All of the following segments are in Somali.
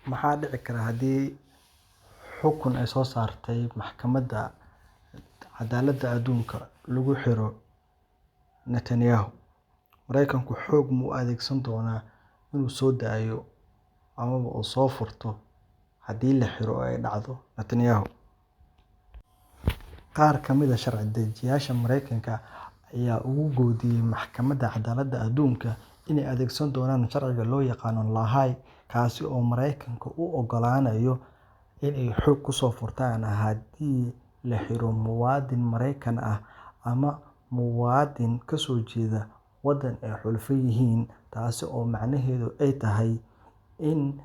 Maxaa dhici kara haddii xukun ay soo saartay Maxkamadda Cadaaladda Adduunka lagu xiro Netanyahu? Mareykanku xoog ma u adeegsan doonaa inuu soo daayo amaba uu soo furto haddii la xiro oo ay dhacdo Netanyahu? Qaar ka mid ah sharci dejiyayaasha Mareykanka ayaa ugu goodiyay Maxkamadda Cadaaladda Adduunka inay adeegsan doonaan sharciga loo yaqaan Lahey, kaasi oo Mareykanka u oggolaanaya inay xoog ku soo furtaan haddii la xiro muwaadin Mareykan ah ama muwaadin ka soo jeeda waddan ay xulafo yihiin, taas oo macnaheedu ay tahay in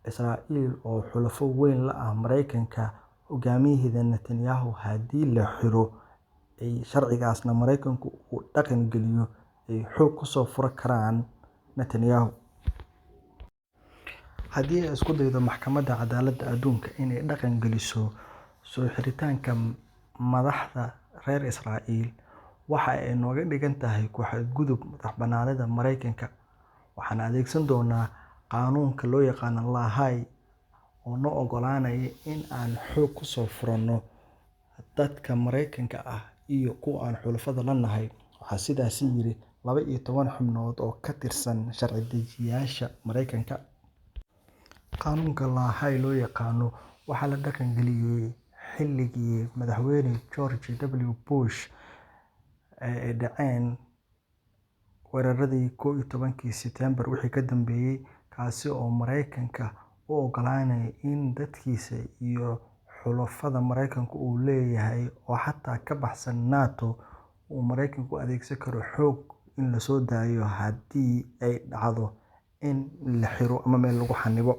Israa'iil oo xulafo weyn la ah Mareykanka hogaamiyaheeda Netanyahu haddii la xiro sharcigaasna Mareykanku uu dhaqan geliyo, ay xoog ku soo furi karaan Netanyahu. Haddii ay isku daydo Maxkamadda Cadaaladda Adduunka inay dhaqan geliso soo xiritaanka madaxda reer Israa'iil, waxa ay nooga dhigan tahay ku xadgudub madaxbannaanida Mareykanka. Waxaan adeegsan doonaa qaanuunka loo yaqaan Lahey oo noo oggolaanaya in aan xoog ku soo furano dadka Mareykanka ah iyo kuwa aan xulafada la nahay. Waxaa sidaas yiri 12 xubnood oo ka tirsan sharci dejiyayaasha Mareykanka. Qaanuunka Lahey loo yaqaan waxaa la dhaqan geliyay xilligii madaxweyne George W. Bush ay dhaceen weeraradii 11 Sebtembar wixii ka dambeeyay, kaasi oo Mareykanka u oggolaanaya in dadkiisa iyo xulafada Mareykanku uu leeyahay oo xataa ka baxsan NATO uu Mareykanku adeegsan karo xoog in la soo daayo haddii ay dhacdo in la xiro ama meel lagu xannibo.